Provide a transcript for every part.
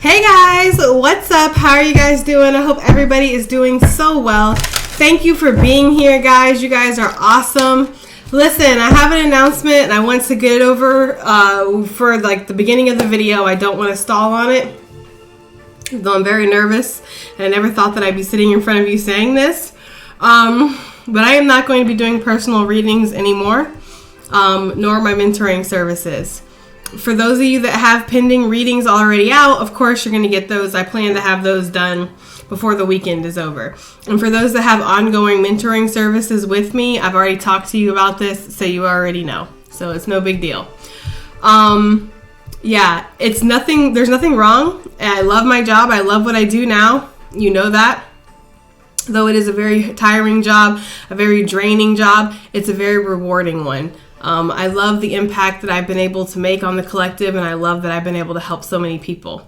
Hey guys, what's up? How are you guys doing? I hope everybody is doing so well. Thank you for being here, guys. You guys are awesome. Listen, I have an announcement and I want to get it over for like the beginning of the video. I don't want to stall on it, though I'm very nervous and I never thought that I'd be sitting in front of you saying this. But I am not going to be doing personal readings anymore, nor my mentoring services. For those of you that have pending readings already out, of course you're going to get those. I plan to have those done before the weekend is over. And for those that have ongoing mentoring services with me, I've already talked to you about this, so you already know. So it's no big deal. Yeah, it's nothing, there's nothing wrong. I love my job. I love what I do now. You know that. Though it is a very tiring job, a very draining job, it's a very rewarding one. I love the impact that I've been able to make on the collective, and I love that I've been able to help so many people.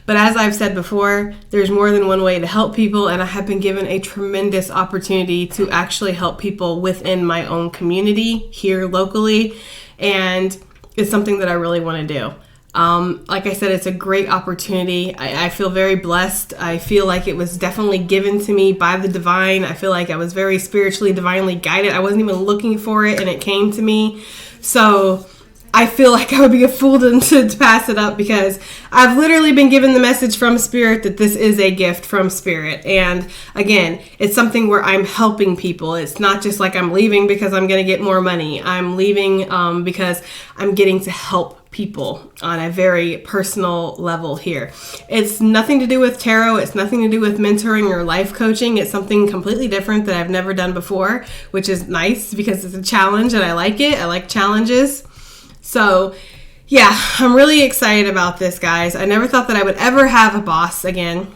But as I've said before, there's more than one way to help people, and I have been given a tremendous opportunity to actually help people within my own community here locally, and it's something that I really want to do. Like I said, it's a great opportunity. I feel very blessed. I feel like it was definitely given to me by the divine. I feel like I was very spiritually, divinely guided. I wasn't even looking for it and it came to me. So I feel like I would be a fool to pass it up, because I've literally been given the message from Spirit that this is a gift from Spirit. And again, it's something where I'm helping people. It's not just like I'm leaving because I'm going to get more money. I'm leaving because I'm getting to help people on a very personal level here. It's nothing to do with tarot. It's nothing to do with mentoring or life coaching. It's something completely different that I've never done before, which is nice because it's a challenge and I like it. I like challenges. So yeah, I'm really excited about this, guys. I never thought that I would ever have a boss again.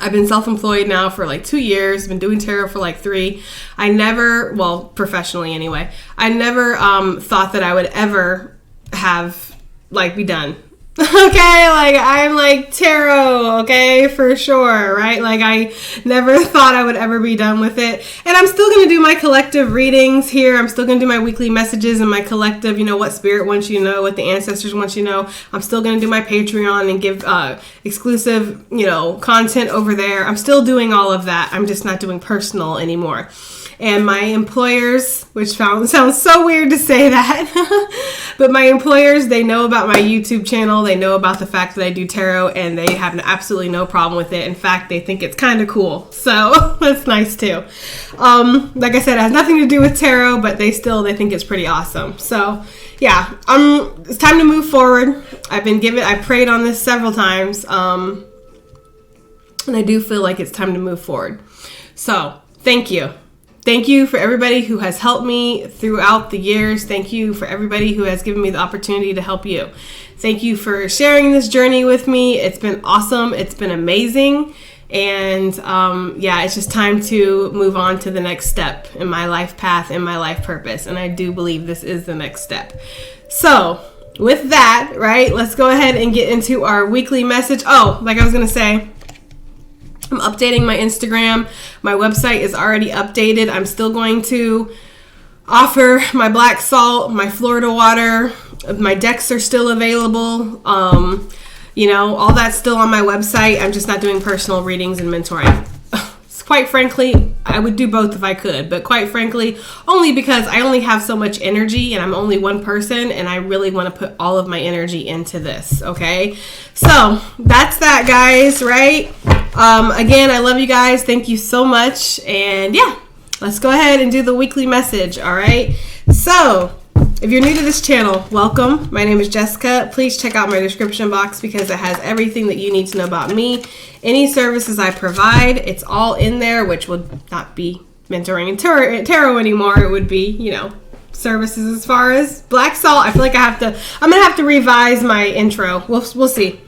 I've been self-employed now for like 2 years. Been doing tarot for like 3. I never, well, professionally anyway, I never thought that I would ever have like be done. Okay, like I'm like tarot, okay, for sure, right? Like I never thought I would ever be done with it. And I'm still going to do my collective readings here. I'm still going to do my weekly messages and my collective, you know, what Spirit wants you to know, what the ancestors want you to know. I'm still going to do my Patreon and give exclusive, you know, content over there. I'm still doing all of that. I'm just not doing personal anymore. And my employers, which sounds so weird to say that, but my employers, they know about my YouTube channel. They know about the fact that I do tarot, and they have absolutely no problem with it. In fact, they think it's kind of cool. So that's nice too. Like I said, it has nothing to do with tarot, but they think it's pretty awesome. So yeah, it's time to move forward. I prayed on this several times. And I do feel like it's time to move forward. So thank you. Thank you for everybody who has helped me throughout the years. Thank you for everybody who has given me the opportunity to help you. Thank you for sharing this journey with me. It's been awesome. It's been amazing. And yeah, it's just time to move on to the next step in my life path and my life purpose. And I do believe this is the next step. So with that, right, let's go ahead and get into our weekly message. Oh, like I was going to say, I'm updating my Instagram. My website is already updated. I'm still going to offer my black salt, my Florida water. My decks are still available. You know, all that's still on my website. I'm just not doing personal readings and mentoring. Quite frankly, I would do both if I could, but quite frankly, only because I only have so much energy and I'm only one person, and I really want to put all of my energy into this, okay? So that's that, guys, right? Again, I love you guys. Thank you so much. And yeah, let's go ahead and do the weekly message, all right? So if you're new to this channel, welcome. My name is Jessica. Please check out my description box because it has everything that you need to know about me. Any services I provide, it's all in there, which will not be mentoring and tarot anymore. It would be, you know, services as far as black salt. I feel like I'm going to have to revise my intro. We'll see.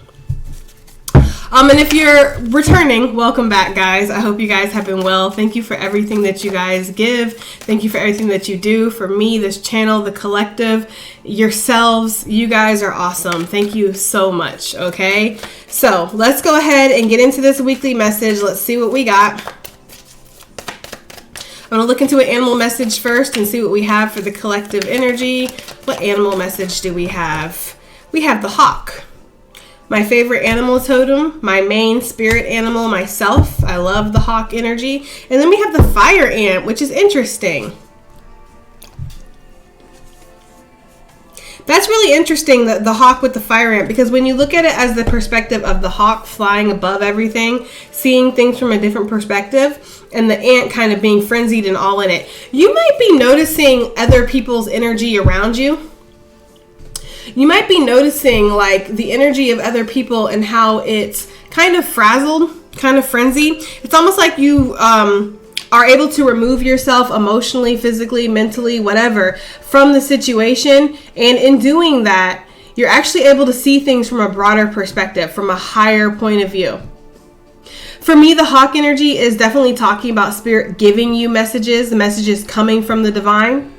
And if you're returning, welcome back, guys. I hope you guys have been well. Thank you for everything that you guys give. Thank you for everything that you do for me, this channel, the collective, yourselves. You guys are awesome. Thank you so much, okay? So let's go ahead and get into this weekly message. Let's see what we got. I'm going to look into an animal message first and see what we have for the collective energy. What animal message do we have? We have the hawk. My favorite animal totem, my main spirit animal, myself. I love the hawk energy. And then we have the fire ant, which is interesting. That's really interesting, the hawk with the fire ant, because when you look at it as the perspective of the hawk flying above everything, seeing things from a different perspective, and the ant kind of being frenzied and all in it, you might be noticing other people's energy around you. You might be noticing like the energy of other people and how it's kind of frazzled, kind of frenzied. It's almost like you are able to remove yourself emotionally, physically, mentally, whatever, from the situation. And in doing that, you're actually able to see things from a broader perspective, from a higher point of view. For me, the hawk energy is definitely talking about spirit giving you messages, the messages coming from the divine.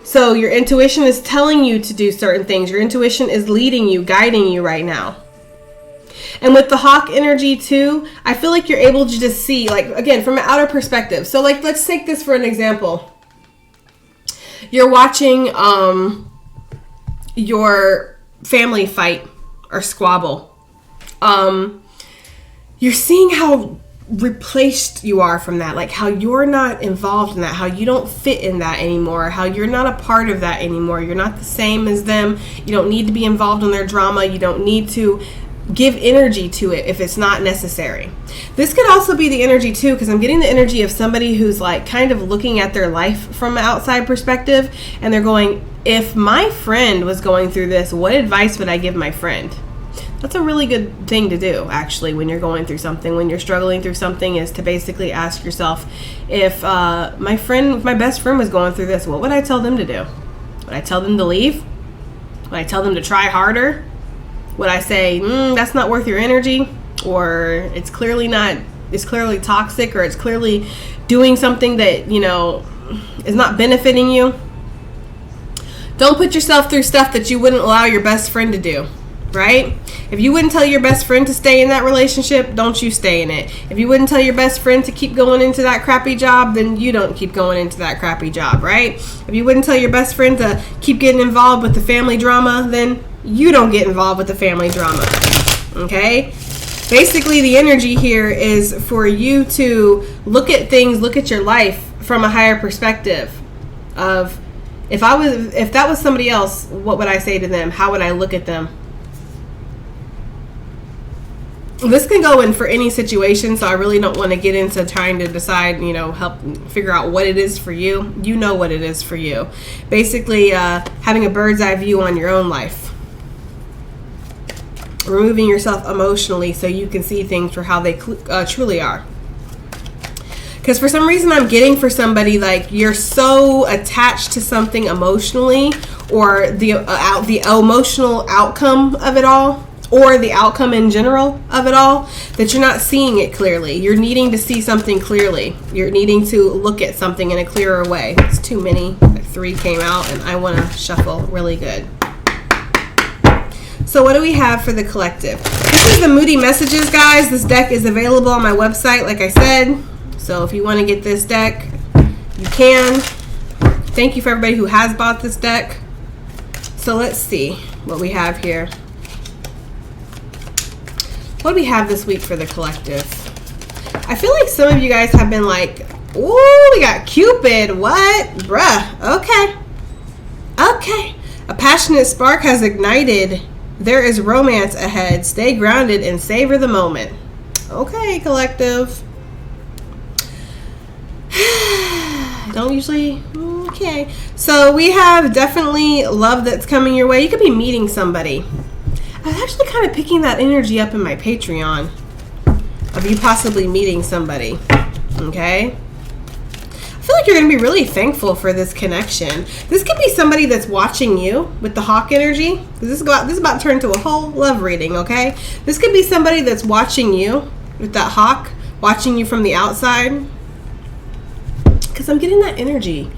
So your intuition is telling you to do certain things. Your intuition is leading you, guiding you right now. And with the hawk energy too, I feel like you're able to just see, like, again, from an outer perspective. So like, let's take this for an example. You're watching your family fight or squabble. You're seeing how replaced you are from that, like how you're not involved in that, how you don't fit in that anymore, how you're not a part of that anymore. You're not the same as them. You don't need to be involved in their drama. You don't need to give energy to it if it's not necessary. This could also be the energy too, because I'm getting the energy of somebody who's like kind of looking at their life from an outside perspective, and they're going, if my friend was going through this, what advice would I give my friend? That's a really good thing to do, actually, when you're going through something, when you're struggling through something, is to basically ask yourself, if my best friend was going through this, what would I tell them to do? Would I tell them to leave? Would I tell them to try harder? Would I say, that's not worth your energy? Or it's clearly toxic, or it's clearly doing something that, is not benefiting you? Don't put yourself through stuff that you wouldn't allow your best friend to do. Right? If you wouldn't tell your best friend to stay in that relationship, don't you stay in it. If you wouldn't tell your best friend to keep going into that crappy job, then you don't keep going into that crappy job, right? If you wouldn't tell your best friend to keep getting involved with the family drama, then you don't get involved with the family drama. Okay? Basically, the energy here is for you to look at things, look at your life from a higher perspective of, if that was somebody else, what would I say to them? How would I look at them? This can go in for any situation, so I really don't want to get into trying to decide, help figure out what it is for you. You know what it is for you. Basically, having a bird's eye view on your own life. Removing yourself emotionally so you can see things for how they truly are. Because for some reason I'm getting for somebody, like, you're so attached to something emotionally, or the emotional outcome of it all, or the outcome in general of it all, that you're not seeing it clearly. You're needing to see something clearly. You're needing to look at something in a clearer way. It's too many. Like 3 came out, and I want to shuffle really good. So what do we have for the collective? This is the Moody Messages, guys. This deck is available on my website, like I said. So if you want to get this deck, you can. Thank you for everybody who has bought this deck. So let's see what we have here. What do we have this week for the collective? I feel like some of you guys have been like, ooh, we got Cupid. What? Bruh. Okay. A passionate spark has ignited. There is romance ahead. Stay grounded and savor the moment. Okay, collective. Don't usually. Okay. So we have definitely love that's coming your way. You could be meeting somebody. I was actually kind of picking that energy up in my Patreon of you possibly meeting somebody. Okay? I feel like you're going to be really thankful for this connection. This could be somebody that's watching you with the hawk energy. This is about to turn into a whole love reading, okay? This could be somebody that's watching you with that hawk, watching you from the outside. Because I'm getting that energy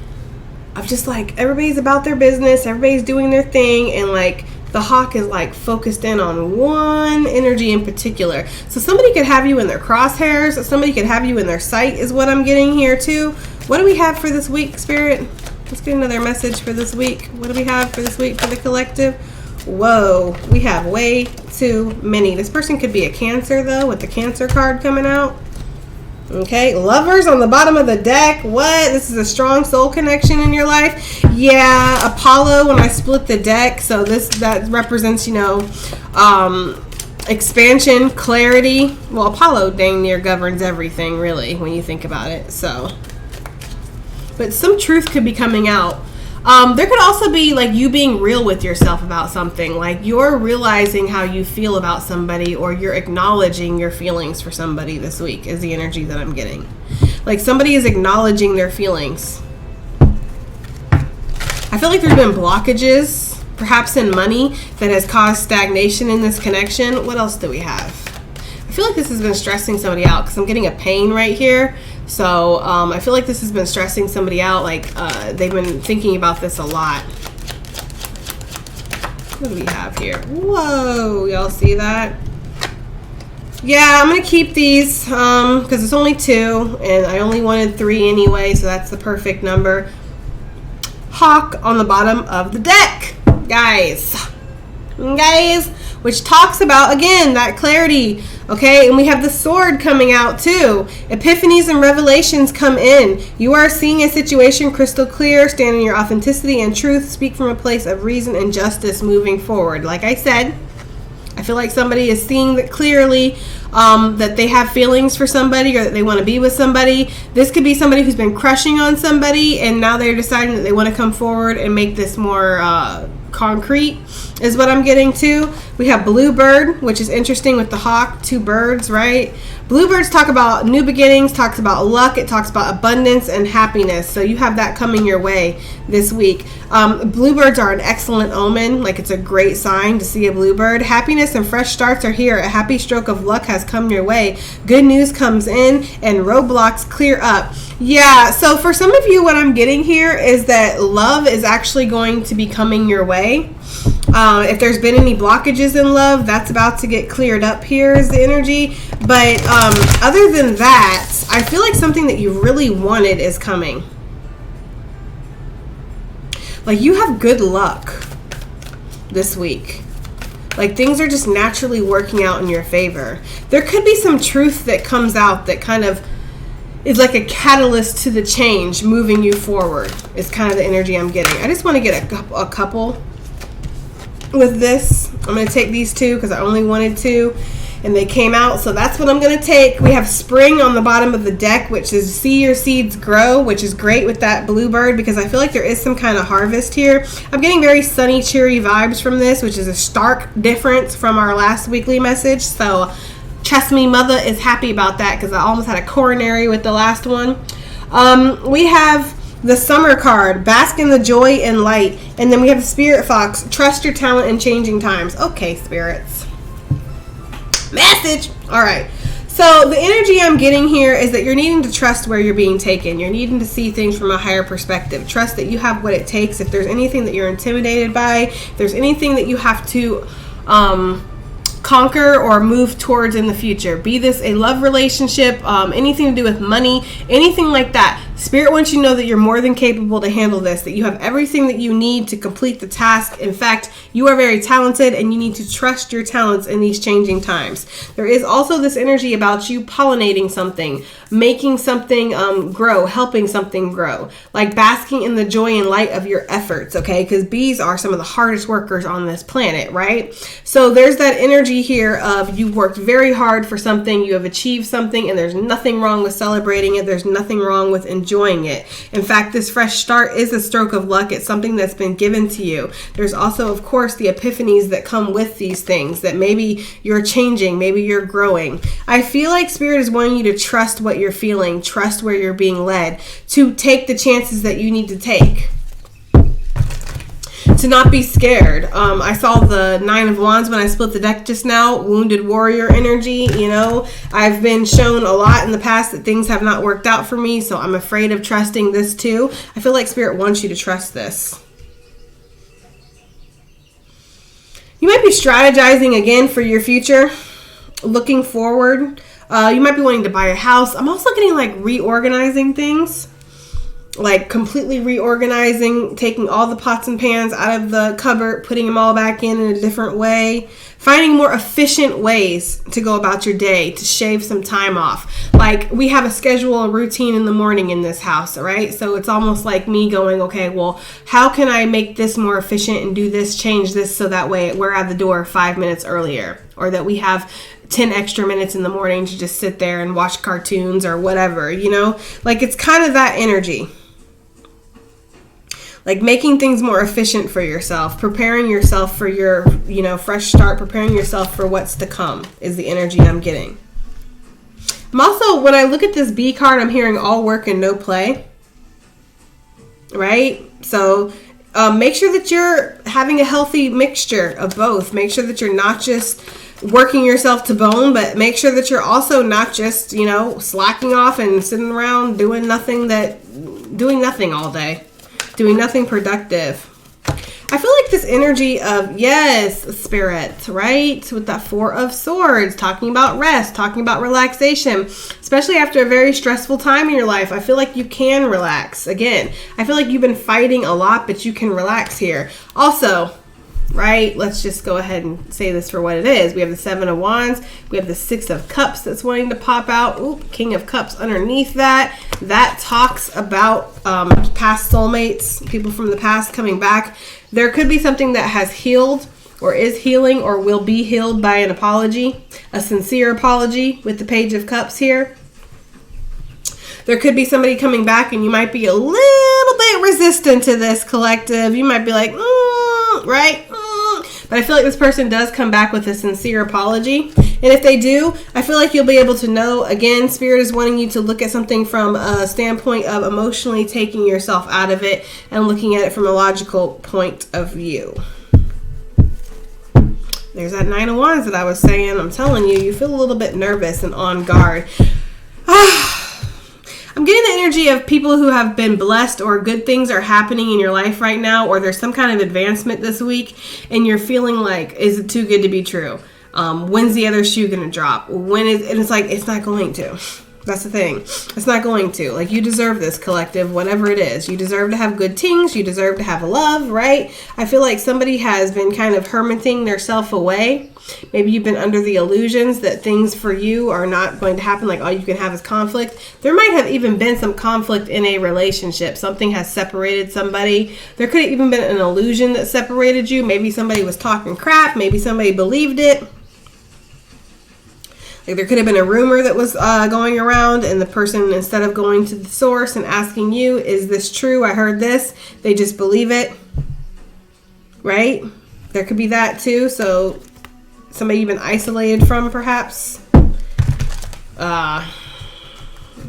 of just like everybody's about their business, everybody's doing their thing, and like the hawk is like focused in on one energy in particular. So somebody could have you in their crosshairs. Somebody could have you in their sight is what I'm getting here too. What do we have for this week, Spirit? Let's get another message for this week. What do we have for this week for the collective? Whoa, we have way too many. This person could be a Cancer, though, with the Cancer card coming out. Okay, Lovers on the bottom of the deck. What? This is a strong soul connection in your life. Yeah, Apollo when I split the deck. So that represents, expansion, clarity. Well, Apollo dang near governs everything, really, when you think about it. So, but some truth could be coming out. There could also be like you being real with yourself about something, like you're realizing how you feel about somebody, or you're acknowledging your feelings for somebody this week is the energy that I'm getting. Like somebody is acknowledging their feelings. I feel like there's been blockages, perhaps in money, that has caused stagnation in this connection. What else do we have? I feel like this has been stressing somebody out because I'm getting a pain right here. So I feel like this has been stressing somebody out. Like they've been thinking about this a lot. What do we have here? Whoa, y'all see that? Yeah, I'm going to keep these because it's only 2 and I only wanted 3 anyway. So that's the perfect number. Hawk on the bottom of the deck, guys, which talks about, again, that clarity. Okay, and we have the Sword coming out too. Epiphanies and revelations come in. You are seeing a situation crystal clear. Stand in your authenticity and truth. Speak from a place of reason and justice moving forward. Like I said, I feel like somebody is seeing that clearly, that they have feelings for somebody, or that they want to be with somebody. This could be somebody who's been crushing on somebody, and now they're deciding that they want to come forward and make this more concrete, is what I'm getting to. We have Bluebird, which is interesting with the hawk, 2 birds, right? Bluebirds talk about new beginnings, talks about luck, it talks about abundance and happiness. So you have that coming your way this week. Bluebirds are an excellent omen, like it's a great sign to see a bluebird. Happiness and fresh starts are here. A happy stroke of luck has come your way. Good news comes in and roadblocks clear up. Yeah, so for some of you, what I'm getting here is that love is actually going to be coming your way. If there's been any blockages in love, that's about to get cleared up here is the energy. But other than that, I feel like something that you really wanted is coming. Like you have good luck this week. Like things are just naturally working out in your favor. There could be some truth that comes out that kind of is like a catalyst to the change moving you forward. Is kind of the energy I'm getting. I just want to get a couple with this. I'm going to take these 2 because I only wanted 2 and they came out, so that's what I'm going to take. We have Spring on the bottom of the deck, which is see your seeds grow, which is great with that bluebird because I feel like there is some kind of harvest here. I'm getting very sunny, cheery vibes from this, which is a stark difference from our last weekly message. So trust me, Mother is happy about that because I almost had a coronary with the last one. We have the Summer card, bask in the joy and light. And then we have the Spirit Fox, trust your talent in changing times. Okay, spirits. Message. All right. So the energy I'm getting here is that you're needing to trust where you're being taken. You're needing to see things from a higher perspective. Trust that you have what it takes. If there's anything that you're intimidated by, if there's anything that you have to conquer or move towards in the future, be this a love relationship, anything to do with money, anything like that, Spirit wants you to know that you're more than capable to handle this, that you have everything that you need to complete the task. In fact, you are very talented and you need to trust your talents in these changing times. There is also this energy about you pollinating something, making something grow, helping something grow, like basking in the joy and light of your efforts, okay? Because bees are some of the hardest workers on this planet, right? So there's that energy here of you worked very hard for something, you have achieved something, and there's nothing wrong with celebrating it. There's nothing wrong with enjoying it. In fact, this fresh start is a stroke of luck. It's something that's been given to you. There's also, of course, the epiphanies that come with these things, that maybe you're changing, maybe you're growing. I feel like Spirit is wanting you to trust what you're feeling, trust where you're being led, to take the chances that you need to take, to not be scared. I saw the 9 of Wands when I split the deck just now, wounded warrior energy. You know, I've been shown a lot in the past that things have not worked out for me, so I'm afraid of trusting this too. I feel like Spirit wants you to trust this. You might be strategizing again for your future, looking forward. You might be wanting to buy a house. I'm also getting like reorganizing things. like completely reorganizing, taking all the pots and pans out of the cupboard, putting them all back in a different way, finding more efficient ways to go about your day, to shave some time off. Like, we have a schedule, a routine in the morning in this house, right? So it's almost like me going, okay, well, how can I make this more efficient and do this, change this, so that way we're at the door 5 minutes earlier, or that we have 10 extra minutes in the morning to just sit there and watch cartoons or whatever, you know? Like, it's kind of that energy. Like, making things more efficient for yourself, preparing yourself for your, fresh start, preparing yourself for what's to come is the energy I'm getting. I'm also, when I look at this B card, I'm hearing all work and no play, right? So make sure that you're having a healthy mixture of both. Make sure that you're not just working yourself to bone, but make sure that you're also not just, slacking off and sitting around doing nothing all day. Doing nothing productive. I feel like this energy of, yes, spirit, right? With that Four of Swords, talking about rest, talking about relaxation, especially after a very stressful time in your life. I feel like you can relax. Again, I feel like you've been fighting a lot, but you can relax here. Also, right, let's just go ahead and say this for what it is. We have the Seven of Wands. We have the Six of Cups that's wanting to pop out. Ooh, King of Cups underneath that. That talks about past soulmates, people from the past coming back. There could be something that has healed or is healing or will be healed by an apology, a sincere apology with the Page of Cups here. There could be somebody coming back and you might be a little bit resistant to this, collective. You might be like, right? But I feel like this person does come back with a sincere apology. And if they do, I feel like you'll be able to know, again, Spirit is wanting you to look at something from a standpoint of emotionally taking yourself out of it and looking at it from a logical point of view. There's that Nine of Wands that I was saying. I'm telling you, you feel a little bit nervous and on guard. I'm getting the energy of people who have been blessed or good things are happening in your life right now, or there's some kind of advancement this week and you're feeling like, is it too good to be true? When's the other shoe going to drop? And it's like, it's not going to. That's the thing. It's not going to. Like, you deserve this, collective, whatever it is. You deserve to have good things. You deserve to have love, right? I feel like somebody has been kind of hermiting themselves away. Maybe you've been under the illusions that things for you are not going to happen, like all you can have is conflict. There might have even been some conflict in a relationship. Something has separated somebody. There could have even been an illusion that separated you. Maybe somebody was talking crap. Maybe somebody believed it. Like, there could have been a rumor that was going around, and the person, instead of going to the source and asking you, is this true? I heard this. They just believe it. Right? There could be that too. So somebody you've been isolated from, perhaps.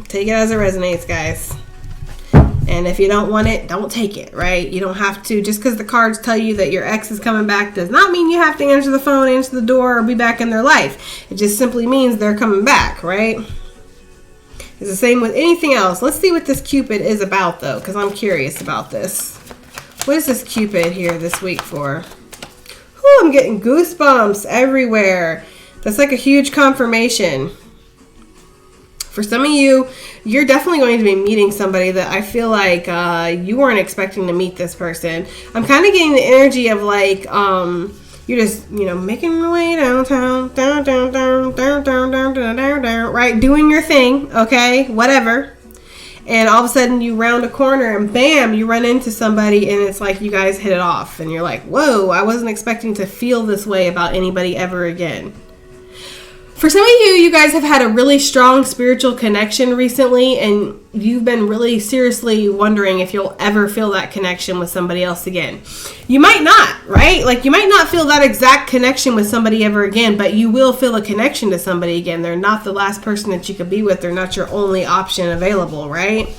Take it as it resonates, guys. And if you don't want it, don't take it, right? You don't have to. Just because the cards tell you that your ex is coming back does not mean you have to answer the phone, answer the door, or be back in their life. It just simply means they're coming back, right? It's the same with anything else. Let's see what this Cupid is about, though, because I'm curious about this. What is this Cupid here this week for? Ooh, I'm getting goosebumps everywhere. That's like a huge confirmation. For some of you, you're definitely going to be meeting somebody that I feel like you weren't expecting to meet this person. I'm kind of getting the energy of like, you're just, making your way downtown, right? Doing your thing, okay? Whatever. And all of a sudden you round a corner and bam, you run into somebody and it's like you guys hit it off. And you're like, whoa, I wasn't expecting to feel this way about anybody ever again. For some of you guys have had a really strong spiritual connection recently, and you've been really seriously wondering if you'll ever feel that connection with somebody else again. You might not, right? Like, you might not feel that exact connection with somebody ever again, but you will feel a connection to somebody again. They're not the last person that you could be with. They're not your only option available, right?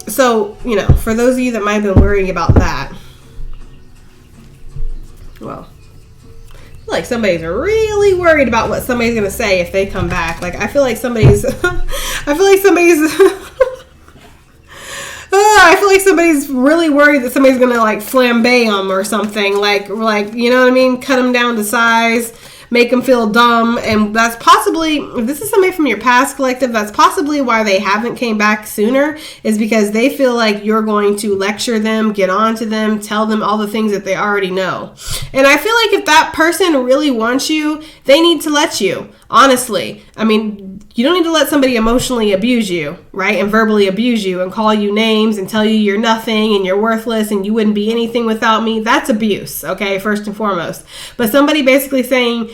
So, for those of you that might have been worrying about that, well, like somebody's really worried about what somebody's going to say if they come back. Like, I feel like somebody's really worried that somebody's going to like flambe them or something. Like, you know what I mean? Cut them down to size, make them feel dumb. And that's possibly, if this is somebody from your past collective, that's possibly why they haven't came back sooner, is because they feel like you're going to lecture them, get on to them, tell them all the things that they already know. And I feel like if that person really wants you, they need to let you. Honestly, I mean, you don't need to let somebody emotionally abuse you, right? And verbally abuse you and call you names and tell you you're nothing and you're worthless and you wouldn't be anything without me. That's abuse, okay, first and foremost. But somebody basically saying,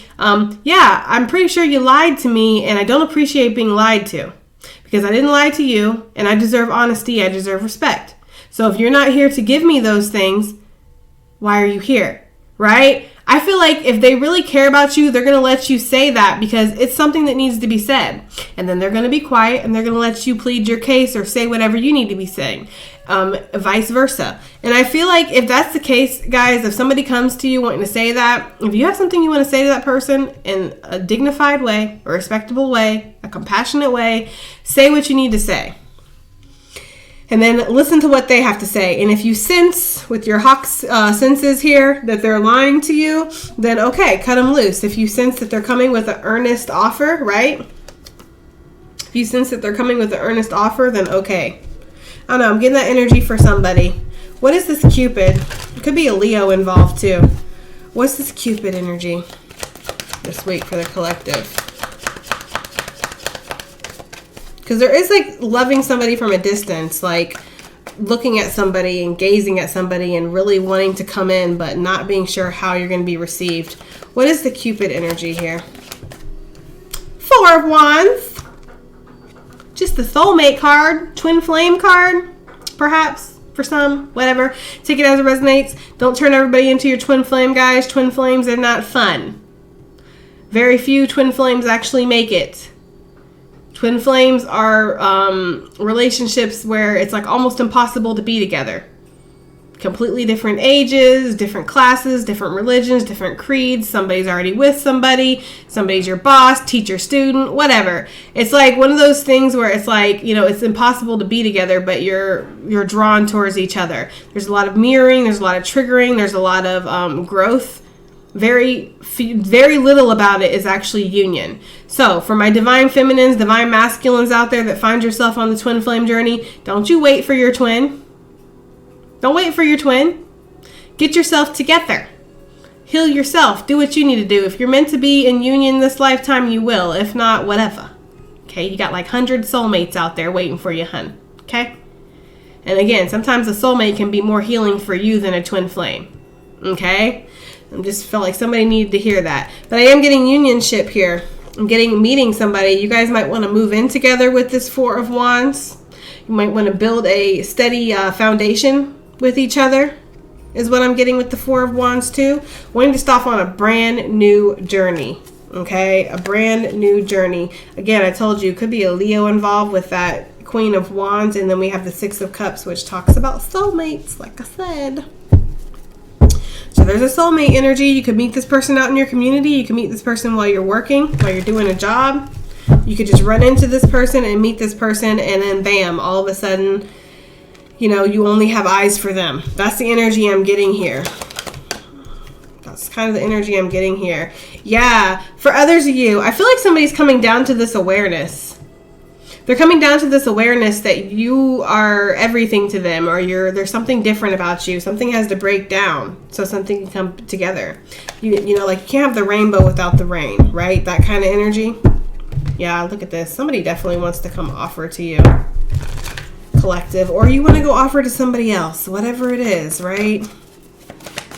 yeah, I'm pretty sure you lied to me and I don't appreciate being lied to because I didn't lie to you and I deserve honesty, I deserve respect. So if you're not here to give me those things, why are you here, right? I feel like if they really care about you, they're going to let you say that because it's something that needs to be said. And then they're going to be quiet and they're going to let you plead your case or say whatever you need to be saying, vice versa. And I feel like if that's the case, guys, if somebody comes to you wanting to say that, if you have something you want to say to that person in a dignified way, a respectable way, a compassionate way, say what you need to say. And then listen to what they have to say. And if you sense with your hawk's senses here that they're lying to you, then okay, cut them loose. If you sense that they're coming with an earnest offer, right? If you sense that they're coming with an earnest offer, then okay. I don't know, I'm getting that energy for somebody. What is this Cupid? It could be a Leo involved too. What's this Cupid energy this week for the collective? Because there is like loving somebody from a distance, like looking at somebody and gazing at somebody and really wanting to come in, but not being sure how you're going to be received. What is the Cupid energy here? 4 of Wands. Just the soulmate card, twin flame card, perhaps for some, whatever. Take it as it resonates. Don't turn everybody into your twin flame, guys. Twin flames are not fun. Very few twin flames actually make it. Twin flames are relationships where it's like almost impossible to be together. Completely different ages, different classes, different religions, different creeds. Somebody's already with somebody. Somebody's your boss, teacher, student, whatever. It's like one of those things where it's like, you know, it's impossible to be together, but you're drawn towards each other. There's a lot of mirroring. There's a lot of triggering. There's a lot of growth. Very little about it is actually union. So for my divine feminines, divine masculines out there that find yourself on the twin flame journey, don't you wait for your twin. Don't wait for your twin. Get yourself together. Heal yourself. Do what you need to do. If you're meant to be in union this lifetime, you will. If not, whatever. Okay, you got like 100 soulmates out there waiting for you, hun. Okay? And again, sometimes a soulmate can be more healing for you than a twin flame. Okay? I just felt like somebody needed to hear that. But I am getting unionship here. I'm meeting somebody. You guys might want to move in together with this 4 of Wands. You might want to build a steady foundation with each other, is what I'm getting with the 4 of Wands too. Wanting to start on a brand new journey. Okay? A brand new journey. Again, I told you, could be a Leo involved with that Queen of Wands. And then we have the 6 of Cups, which talks about soulmates, like I said. So there's a soulmate energy. You could meet this person out in your community. You can meet this person while you're working, while you're doing a job. You could just run into this person and meet this person, and then bam, all of a sudden, you know, you only have eyes for them. That's the energy I'm getting here. That's kind of the energy I'm getting here. Yeah, for others of you, I feel like somebody's coming down to this awareness. They're coming down to this awareness that you are everything to them, or there's something different about you. Something has to break down so something can come together. You know, like you can't have the rainbow without the rain, right? That kind of energy. Yeah, look at this. Somebody definitely wants to come offer to you, collective, or you want to go offer to somebody else, whatever it is, right?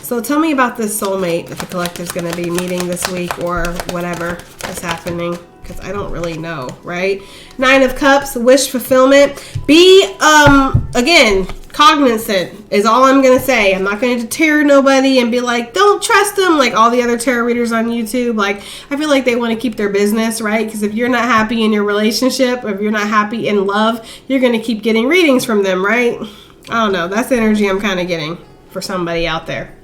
So tell me about this soulmate that the collective's going to be meeting this week or whatever is happening. Because I don't really know, right? 9 of Cups, wish fulfillment. Be, again, cognizant is all I'm going to say. I'm not going to deter nobody and be like, don't trust them, like all the other tarot readers on YouTube. Like, I feel like they want to keep their business, right? Because if you're not happy in your relationship, or if you're not happy in love, you're going to keep getting readings from them, right? I don't know. That's the energy I'm kind of getting for somebody out there.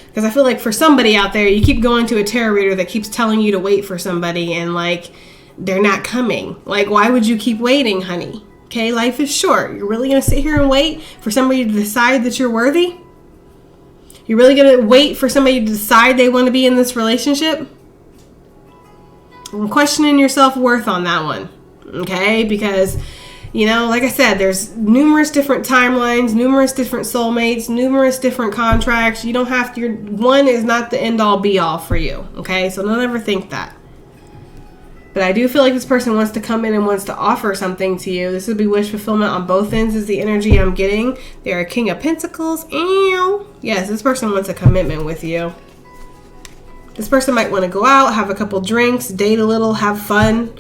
Because I feel like for somebody out there, you keep going to a tarot reader that keeps telling you to wait for somebody and, like, they're not coming. Like, why would you keep waiting, honey? Okay, life is short. You're really going to sit here and wait for somebody to decide that you're worthy? You're really going to wait for somebody to decide they want to be in this relationship? questioning your self-worth on that one. Okay? Because, you know, like I said, there's numerous different timelines, numerous different soulmates, numerous different contracts. You don't have to, one is not the end all be all for you. Okay? So don't ever think that. But I do feel like this person wants to come in and wants to offer something to you. This would be wish fulfillment on both ends is the energy I'm getting. They're a King of Pentacles. Ew. Yes, this person wants a commitment with you. This person might want to go out, have a couple drinks, date a little, have fun.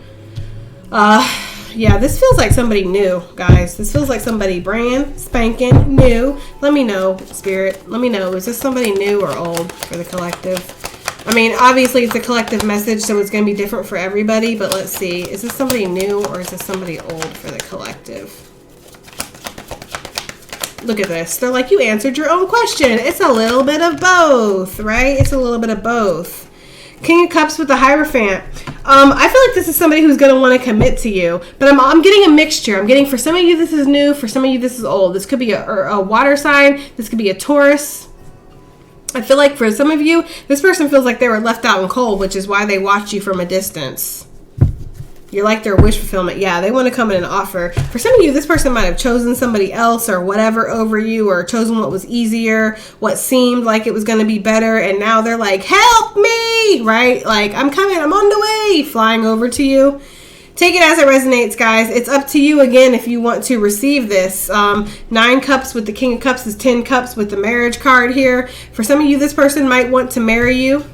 Yeah, this feels like somebody new, guys. This feels like somebody brand spanking new. Let me know, Spirit. Let me know. Is this somebody new or old for the collective? I mean, obviously it's a collective message, so it's going to be different for everybody, but let's see. Is this somebody new or is this somebody old for the collective? Look at this. They're like, you answered your own question. It's a little bit of both, right? It's a little bit of both. King of Cups with the Hierophant. I feel like this is somebody who's going to want to commit to you, but I'm getting a mixture. I'm getting, for some of you, this is new. For some of you, this is old. This could be a water sign. This could be a Taurus. I feel like for some of you, this person feels like they were left out in cold, which is why they watch you from a distance. You're like their wish fulfillment. Yeah, they want to come in and offer. For some of you, this person might have chosen somebody else or whatever over you, or chosen what was easier, what seemed like it was going to be better, and now they're like, help me, right? Like, I'm coming, I'm on the way, flying over to you. Take it as it resonates, guys. It's up to you, again, if you want to receive this. 9 cups with the King of Cups is 10 cups with the marriage card here. For some of you, this person might want to marry you,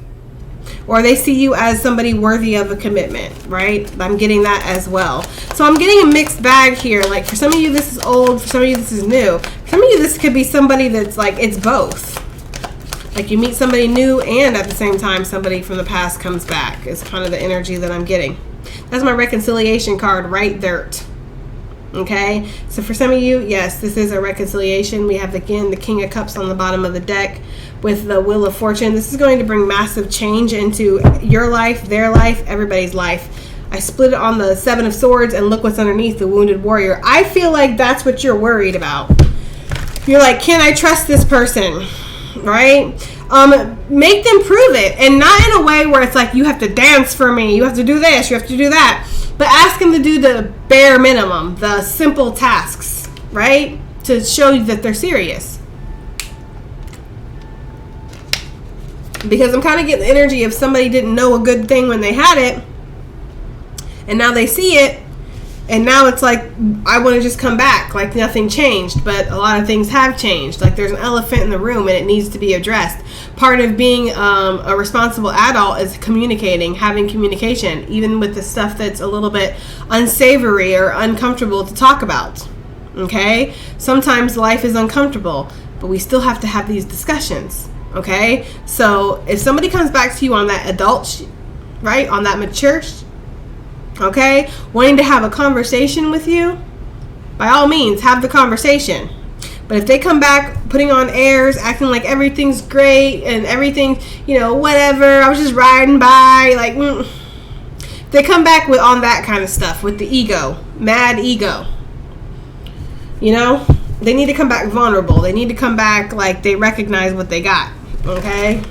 or they see you as somebody worthy of a commitment, right? I'm getting that as well. So I'm getting a mixed bag here. Like, for some of you, this is old. For some of you, this is new. For some of you, this could be somebody that's like, it's both. Like, you meet somebody new, and at the same time, somebody from the past comes back. Is kind of the energy that I'm getting. That's my reconciliation card right there. Okay, so for some of you, yes, this is a reconciliation. We have, again, the King of Cups on the bottom of the deck with the Wheel of Fortune. This is going to bring massive change into your life, their life, everybody's life. I split it on the 7 of Swords, and look what's underneath, the Wounded Warrior. I feel like that's what you're worried about. You're like, can I trust this person? Right? Make them prove it, and not in a way where it's like, you have to dance for me, you have to do this, you have to do that, but ask them to do the bare minimum, the simple tasks, right? To show you that they're serious. Because I'm kind of getting the energy of somebody didn't know a good thing when they had it, and now they see it, and now it's like, I want to just come back, like nothing changed. But a lot of things have changed. Like, there's an elephant in the room, and it needs to be addressed. Part of being a responsible adult is communicating, having communication, even with the stuff that's a little bit unsavory or uncomfortable to talk about. Okay? Sometimes life is uncomfortable, but we still have to have these discussions. Okay? So if somebody comes back to you on that adult, right, on that mature, okay, wanting to have a conversation with you, by all means, have the conversation. But if they come back putting on airs, acting like everything's great and everything, you know, whatever, I was just riding by, like, they come back with on that kind of stuff, with the ego, mad ego. You know, they need to come back vulnerable. They need to come back like they recognize what they got, okay,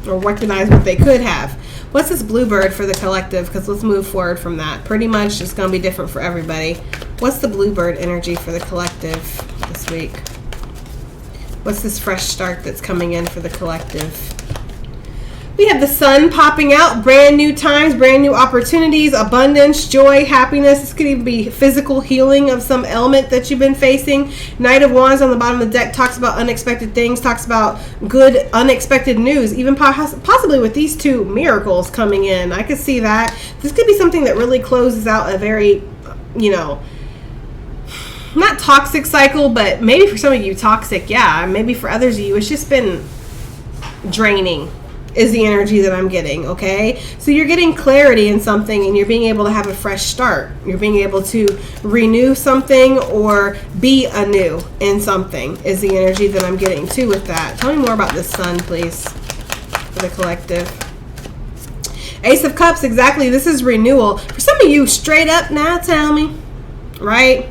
or recognize what they could have. What's this bluebird for the collective? Because let's move forward from that. Pretty much it's going to be different for everybody. What's the bluebird energy for the collective this week? What's this fresh start that's coming in for the collective? We have the sun popping out, brand new times, brand new opportunities, abundance, joy, happiness. This could even be physical healing of some ailment that you've been facing. Knight of Wands on the bottom of the deck talks about unexpected things, talks about good, unexpected news, even possibly with these 2 miracles coming in. I could see that. This could be something that really closes out a very, you know, not toxic cycle, but maybe for some of you toxic, yeah. Maybe for others of you, it's just been draining. Is the energy that I'm getting, okay? So you're getting clarity in something, and you're being able to have a fresh start. You're being able to renew something or be anew in something is the energy that I'm getting too with that. Tell me more about the sun, please, for the collective. Ace of Cups, exactly. This is renewal. For some of you, straight up now, tell me, right?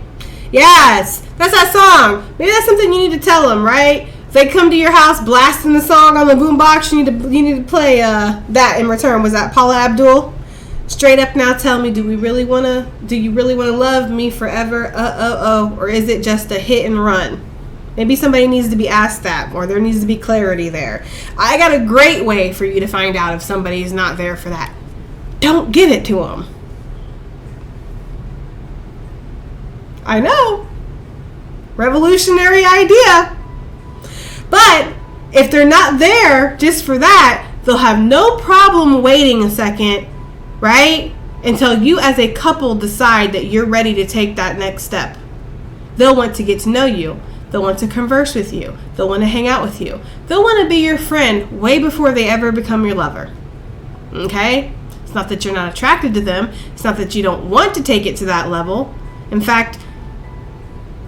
Yes, that's that song. Maybe that's something you need to tell them, right? They come to your house blasting the song on the boombox. You need to play that in return. Was that Paula Abdul? Straight up now tell me, do you really want to love me forever? Or is it just a hit and run? Maybe somebody needs to be asked that, or there needs to be clarity there. I got a great way for you to find out if somebody's not there for that. Don't give it to them. I know. Revolutionary idea. But if they're not there just for that, they'll have no problem waiting a second, right? Until you as a couple decide that you're ready to take that next step. They'll want to get to know you. They'll want to converse with you. They'll want to hang out with you. They'll want to be your friend way before they ever become your lover. Okay? It's not that you're not attracted to them. It's not that you don't want to take it to that level. In fact,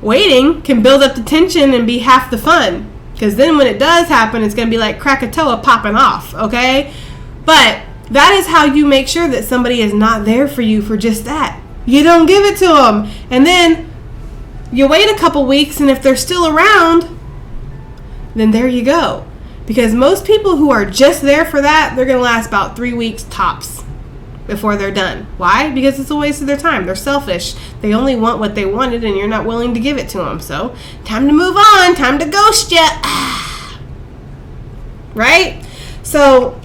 waiting can build up the tension and be half the fun. Because then when it does happen, it's going to be like Krakatoa popping off, okay? But that is how you make sure that somebody is not there for you for just that. You don't give it to them. And then you wait a couple weeks, and if they're still around, then there you go. Because most people who are just there for that, they're going to last about 3 weeks tops before they're done. Why? Because it's a waste of their time. They're selfish. They only want what they wanted, and you're not willing to give it to them. So, time to move on. Time to ghost you. Right? So,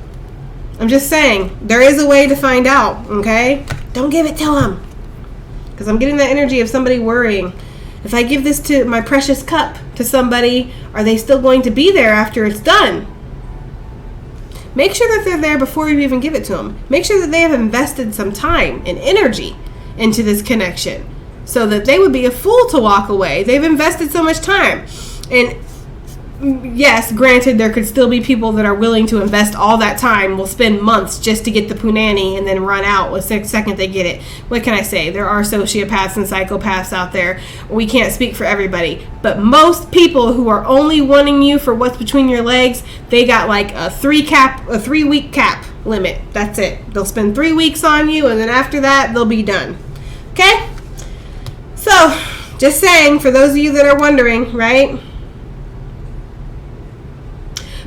I'm just saying, there is a way to find out, okay? Don't give it to them. Because I'm getting that energy of somebody worrying. If I give this to my precious cup to somebody, are they still going to be there after it's done? Make sure that they're there before you even give it to them. Make sure that they have invested some time and energy into this connection so that they would be a fool to walk away. They've invested so much time. And yes, granted, there could still be people that are willing to invest all that time, will spend months just to get the punani and then run out the second they get it. What can I say? There are sociopaths and psychopaths out there. We can't speak for everybody. But most people who are only wanting you for what's between your legs, they got like a 3-week cap limit. That's it. They'll spend 3 weeks on you, and then after that, they'll be done. Okay? So, just saying, for those of you that are wondering, right?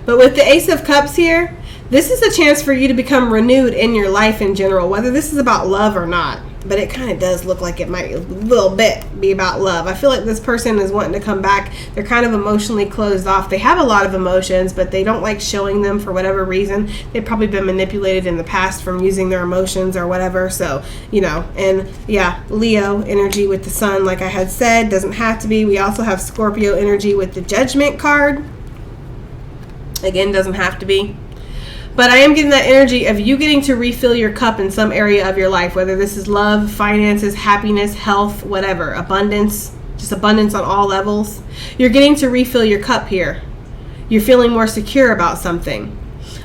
But with the Ace of Cups here, this is a chance for you to become renewed in your life in general, whether this is about love or not. But it kind of does look like it might a little bit be about love. I feel like this person is wanting to come back. They're kind of emotionally closed off. They have a lot of emotions, but they don't like showing them for whatever reason. They've probably been manipulated in the past from using their emotions or whatever. So, and yeah, Leo energy with the sun, like I had said, doesn't have to be. We also have Scorpio energy with the Judgment card. Again, doesn't have to be. But I am getting that energy of you getting to refill your cup in some area of your life, whether this is love, finances, happiness, health, whatever, abundance, just abundance on all levels. You're getting to refill your cup here. You're feeling more secure about something.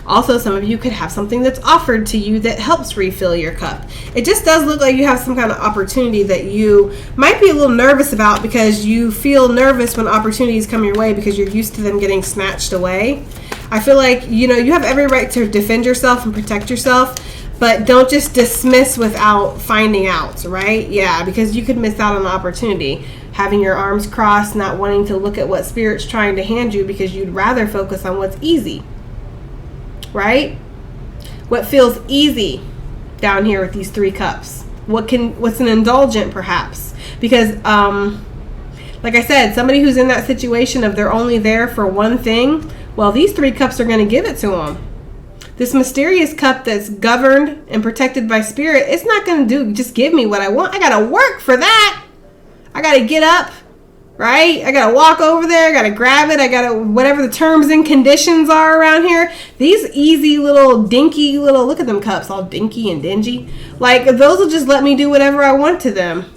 Also, some of you could have something that's offered to you that helps refill your cup. It just does look like you have some kind of opportunity that you might be a little nervous about because you feel nervous when opportunities come your way because you're used to them getting snatched away. I feel like, you have every right to defend yourself and protect yourself, but don't just dismiss without finding out, right? Yeah, because you could miss out on an opportunity. Having your arms crossed, not wanting to look at what Spirit's trying to hand you because you'd rather focus on what's easy. Right? What feels easy down here with these 3 cups? What's an indulgent perhaps? Because like I said, somebody who's in that situation of they're only there for one thing, well, these 3 cups are going to give it to them. This mysterious cup that's governed and protected by Spirit, it's not going to just give me what I want. I got to work for that. I got to get up. Right? I got to walk over there. I got to grab it. I got to, whatever the terms and conditions are around here. These easy little dinky little, look at them cups, all dinky and dingy. Like, those will just let me do whatever I want to them.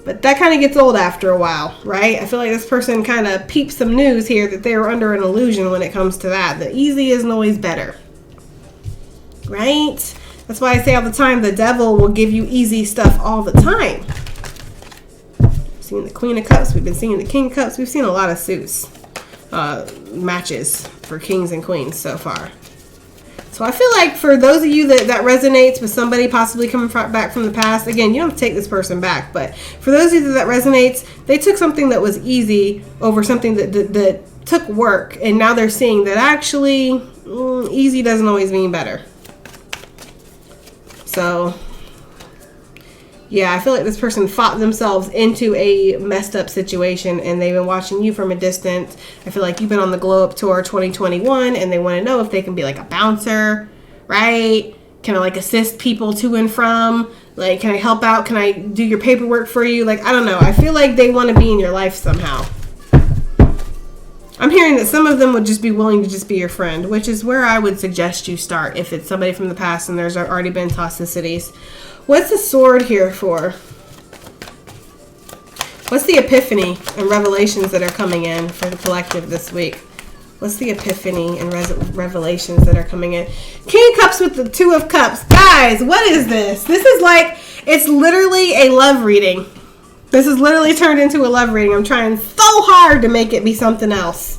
But that kind of gets old after a while, right? I feel like this person kind of peeped some news here that they were under an illusion when it comes to that. The easy isn't always better. Right? That's why I say all the time, the devil will give you easy stuff all the time. Seen the Queen of Cups. We've been seeing the King of Cups. We've seen a lot of suits matches for kings and queens so far. So I feel like for those of you that resonates with somebody possibly coming back from the past, again, you don't have to take this person back, but for those of you that resonates, they took something that was easy over something that took work, and now they're seeing that actually easy doesn't always mean better. So, yeah, I feel like this person fought themselves into a messed up situation, and they've been watching you from a distance. I feel like you've been on the Glow Up Tour 2021, and they want to know if they can be like a bouncer, right? Can I like assist people to and from? Like, can I help out? Can I do your paperwork for you? Like, I don't know. I feel like they want to be in your life somehow. I'm hearing that some of them would just be willing to just be your friend, which is where I would suggest you start if it's somebody from the past and there's already been toxicities. What's the sword here for? What's the epiphany and revelations that are coming in for the collective this week? What's the epiphany and revelations that are coming in? King of Cups with the Two of Cups. Guys, what is this? This is like, it's literally a love reading. This is literally turned into a love reading. I'm trying so hard to make it be something else.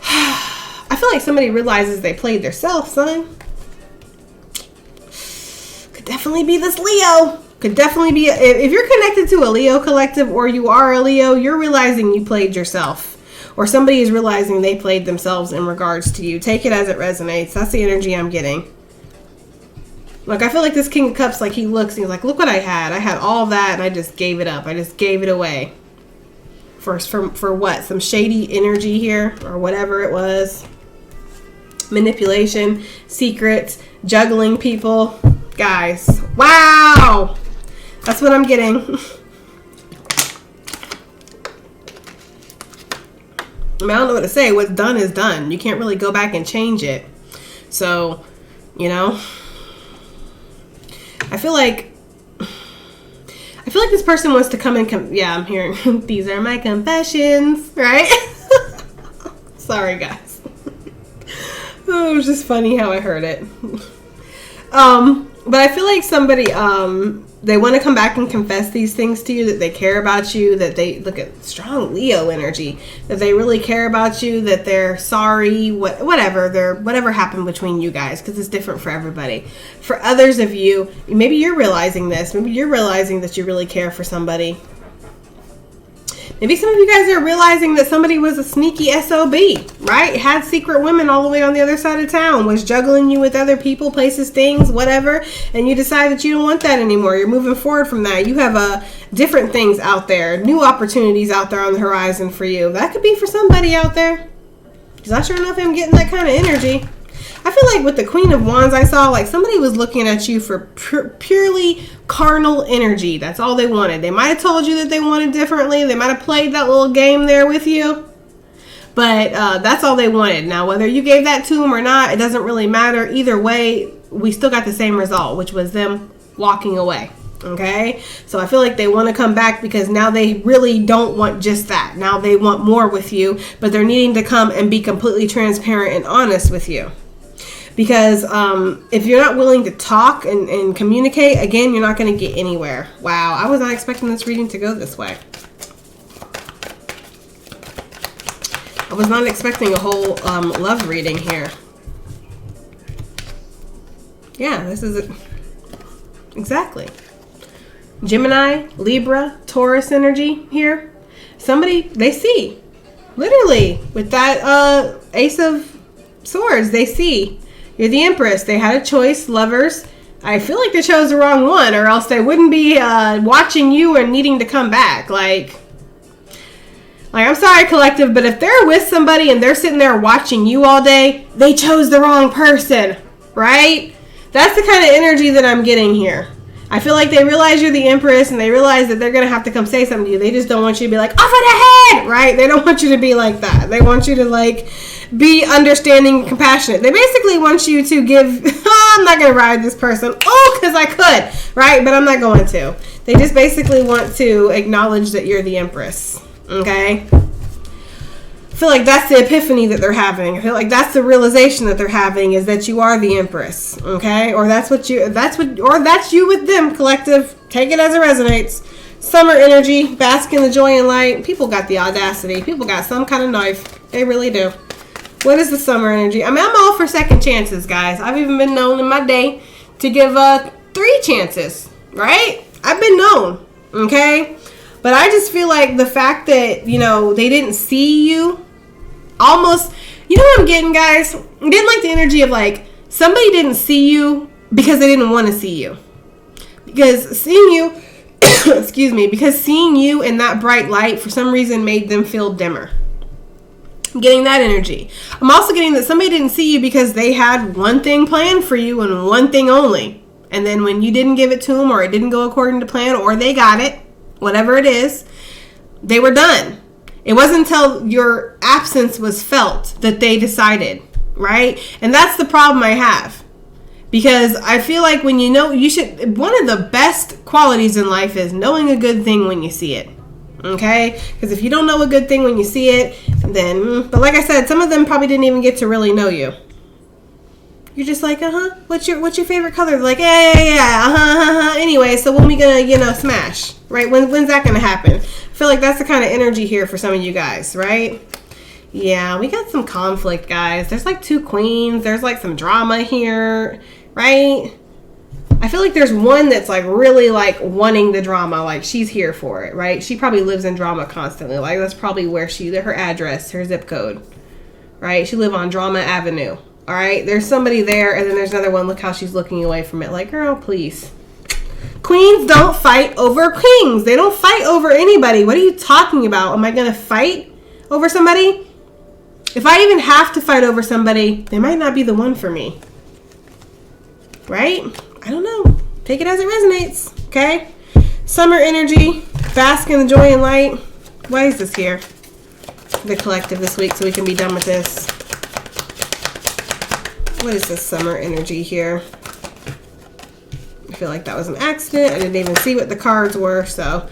I feel like somebody realizes they played themselves, son. Could definitely be this Leo. Could definitely be, if you're connected to a Leo collective or you are a Leo, you're realizing you played yourself. Or somebody is realizing they played themselves in regards to you. Take it as it resonates. That's the energy I'm getting. Like, I feel like this King of Cups, like, he looks and he's like, look what I had. I had all of that and I just gave it up. I just gave it away. For what? Some shady energy here or whatever it was. Manipulation, secrets, juggling people. Guys, wow! That's what I'm getting. I mean, I don't know what to say. What's done is done. You can't really go back and change it. So, you know, I feel like this person wants to come and yeah, I'm hearing these are my confessions, right? Sorry, guys. Oh, it was just funny how I heard it. But I feel like somebody, they want to come back and confess these things to you, that they care about you, that they look at strong Leo energy, that they really care about you, that they're sorry, whatever happened between you guys, because it's different for everybody. For others of you, maybe you're realizing this. Maybe you're realizing that you really care for somebody. Maybe some of you guys are realizing that somebody was a sneaky SOB, right? Had secret women all the way on the other side of town, was juggling you with other people, places, things, whatever, and you decide that you don't want that anymore. You're moving forward from that. You have different things out there, new opportunities out there on the horizon for you. That could be for somebody out there. Because I sure enough am getting that kind of energy. I feel like with the Queen of Wands I saw, like somebody was looking at you for purely carnal energy. That's all they wanted. They might have told you that they wanted differently. They might have played that little game there with you. But that's all they wanted. Now, whether you gave that to them or not, it doesn't really matter. Either way, we still got the same result, which was them walking away. Okay? So I feel like they want to come back because now they really don't want just that. Now they want more with you, but they're needing to come and be completely transparent and honest with you. Because if you're not willing to talk and communicate, again, you're not going to get anywhere. Wow, I was not expecting this reading to go this way. I was not expecting a whole love reading here. Yeah, this is it. Exactly. Gemini, Libra, Taurus energy here. Somebody, they see. Literally, with that Ace of Swords, they see. You're the Empress. They had a choice, lovers. I feel like they chose the wrong one, or else they wouldn't be watching you and needing to come back. Like, I'm sorry, collective, but if they're with somebody and they're sitting there watching you all day, they chose the wrong person, right? That's the kind of energy that I'm getting here. I feel like they realize you're the Empress and they realize that they're going to have to come say something to you. They just don't want you to be like, off of the head, right? They don't want you to be like that. They want you to, like, be understanding and compassionate. They basically want you to give, I'm not going to ride this person. Oh, because I could, right? But I'm not going to. They just basically want to acknowledge that you're the Empress, okay? I feel like that's the epiphany that they're having. I feel like that's the realization that they're having, is that you are the Empress, okay? Or that's you with them, collective. Take it as it resonates. Summer energy, bask in the joy and light. People got the audacity. People got some kind of knife. They really do. What is the summer energy? I mean, I'm all for second chances, guys. I've even been known in my day to give 3 chances, right? I've been known, okay? But I just feel like the fact that, you know, they didn't see you, almost, you know what I'm getting, guys? I'm getting like the energy of like somebody didn't see you because they didn't want to see you. Because seeing you, excuse me, because seeing you in that bright light for some reason made them feel dimmer. I'm getting that energy. I'm also getting that somebody didn't see you because they had one thing planned for you and one thing only. And then when you didn't give it to them, or it didn't go according to plan, or they got it, whatever it is, they were done. It wasn't until your absence was felt that they decided, right? And that's the problem I have. Because I feel like when you know, one of the best qualities in life is knowing a good thing when you see it. Okay? Because if you don't know a good thing when you see it, then, but like I said, some of them probably didn't even get to really know you. You're just like, what's your favorite color? They're like, yeah. Anyway, so when we gonna, smash, right? When's that gonna happen? I feel like that's the kind of energy here for some of you guys, right? Yeah, we got some conflict, guys. There's like 2 queens. There's like some drama here, right? I feel like there's one that's like really like wanting the drama. Like she's here for it, right? She probably lives in drama constantly. Like that's probably where her address, her zip code, right? She live on Drama Avenue. All right, there's somebody there, and then there's another one. Look how she's looking away from it. Like, girl, please. Queens don't fight over kings. They don't fight over anybody. What are you talking about? Am I going to fight over somebody? If I even have to fight over somebody, they might not be the one for me. Right? I don't know. Take it as it resonates, okay? Summer energy, bask in the joy and light. Why is this here? The collective this week so we can be done with this. What is this summer energy here? I feel like that was an accident. I didn't even see what the cards were, so.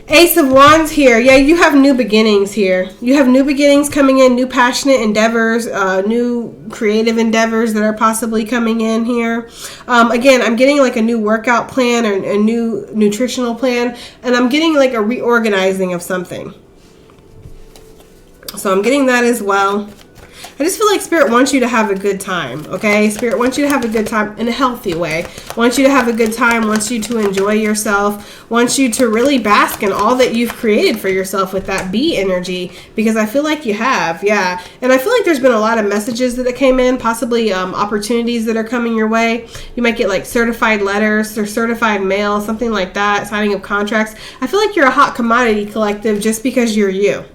Ace of Wands here. Yeah, you have new beginnings here. You have new beginnings coming in, new passionate endeavors, new creative endeavors that are possibly coming in here. Again, I'm getting like a new workout plan or a new nutritional plan, and I'm getting like a reorganizing of something. So I'm getting that as well. I just feel like Spirit wants you to have a good time, okay? Spirit wants you to have a good time in a healthy way. Wants you to have a good time, wants you to enjoy yourself, wants you to really bask in all that you've created for yourself with that bee energy, because I feel like you have, yeah. And I feel like there's been a lot of messages that came in, possibly opportunities that are coming your way. You might get like certified letters or certified mail, something like that, signing of contracts. I feel like you're a hot commodity, collective, just because you're you.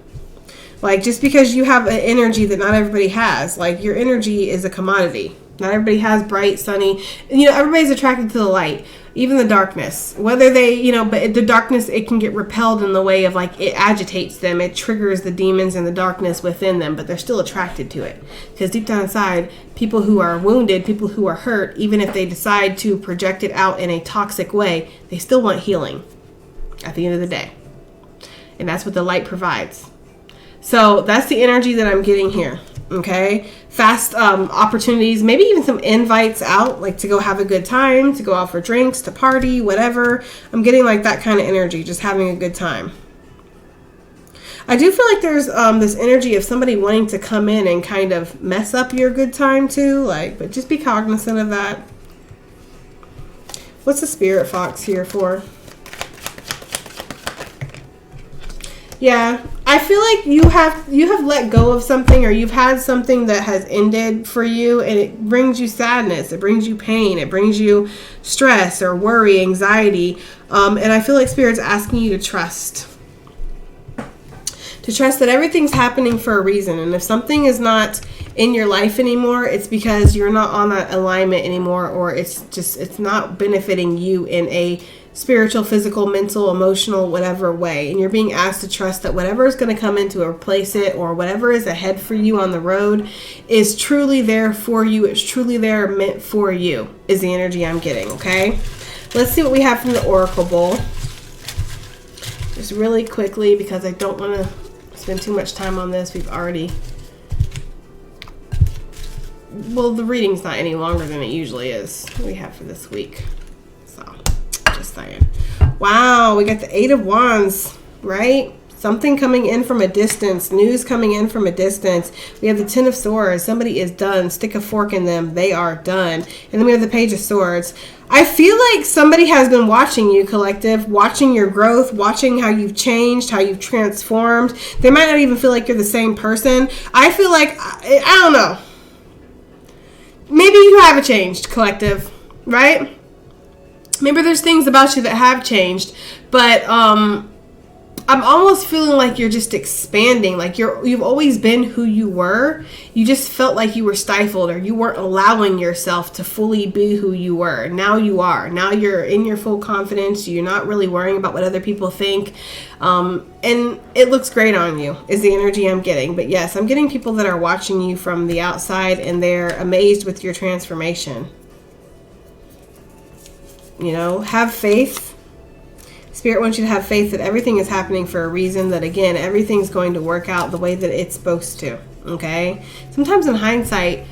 Like, just because you have an energy that not everybody has. Like, your energy is a commodity. Not everybody has bright, sunny. Everybody's attracted to the light. Even the darkness. Whether they, but the darkness, it can get repelled in the way of, like, it agitates them. It triggers the demons and the darkness within them. But they're still attracted to it. Because deep down inside, people who are wounded, people who are hurt, even if they decide to project it out in a toxic way, they still want healing at the end of the day. And that's what the light provides. So that's the energy that I'm getting here, okay? Fast opportunities, maybe even some invites out, like to go have a good time, to go out for drinks, to party, whatever. I'm getting like that kind of energy, just having a good time. I do feel like there's this energy of somebody wanting to come in and kind of mess up your good time too, but just be cognizant of that. What's the Spirit Fox here for? Yeah, I feel like you have let go of something, or you've had something that has ended for you, and it brings you sadness, it brings you pain, it brings you stress or worry, anxiety, and I feel like Spirit's asking you to trust that everything's happening for a reason. And if something is not in your life anymore, it's because you're not on that alignment anymore, or it's not benefiting you in a spiritual, physical, mental, emotional, whatever way. And you're being asked to trust that whatever is going to come in to replace it, or whatever is ahead for you on the road, is truly there for you. It's truly there meant for you, is the energy I'm getting, okay? Let's see what we have from the Oracle Bowl. Just really quickly, because I don't want to spend too much time on this. We've already... Well, the reading's not any longer than it usually is. What do we have for this week? Just saying. Wow, we got the 8 of Wands, right? Something coming in from a distance. News coming in from a distance. We have the 10 of Swords. Somebody is done. Stick a fork in them. They are done. And then we have the Page of Swords. I feel like somebody has been watching you, collective, watching your growth, watching how you've changed, how you've transformed. They might not even feel like you're the same person. I feel like, I don't know. maybe you haven't changed, collective, right? Maybe there's things about you that have changed, but I'm almost feeling like you're just expanding. Like you've always been who you were. You just felt like you were stifled, or you weren't allowing yourself to fully be who you were. Now you are. Now you're in your full confidence. You're not really worrying about what other people think. And it looks great on you, is the energy I'm getting. But yes, I'm getting people that are watching you from the outside, and they're amazed with your transformation. You know, have faith. Spirit wants you to have faith that everything is happening for a reason, that again, everything's going to work out the way that it's supposed to, okay? Sometimes in hindsight,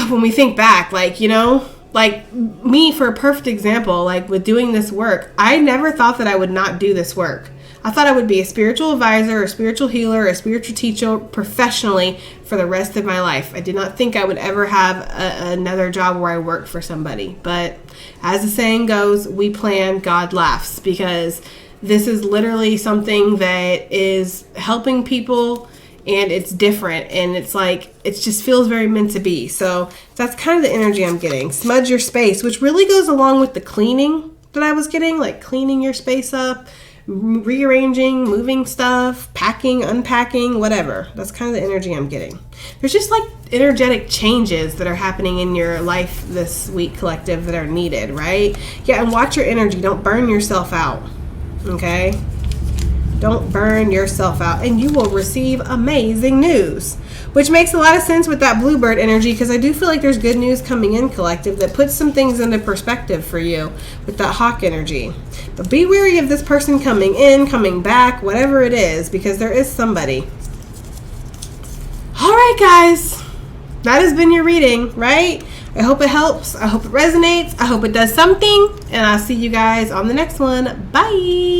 when we think back, like, you know, like me, for a perfect example, like with doing this work, I never thought that I would not do this work. I thought I would be a spiritual advisor, a spiritual healer, a spiritual teacher professionally for the rest of my life. I did not think I would ever have another job where I worked for somebody. But as the saying goes, we plan, God laughs, because this is literally something that is helping people, and it's different, and it's like, it just feels very meant to be. So that's kind of the energy I'm getting. Smudge your space, which really goes along with the cleaning that I was getting, like cleaning your space up, rearranging, moving stuff, packing, unpacking, whatever. That's kind of the energy I'm getting. There's just like energetic changes that are happening in your life this week, collective, that are needed, right? Yeah, and watch your energy. Don't burn yourself out, okay? Don't burn yourself out, and you will receive amazing news, which makes a lot of sense with that bluebird energy, because I do feel like there's good news coming in, collective, that puts some things into perspective for you with that hawk energy. But be wary of this person coming in, coming back, whatever it is, because there is somebody. All right, guys, that has been your reading, right? I hope it helps. I hope it resonates. I hope it does something, and I'll see you guys on the next one. Bye.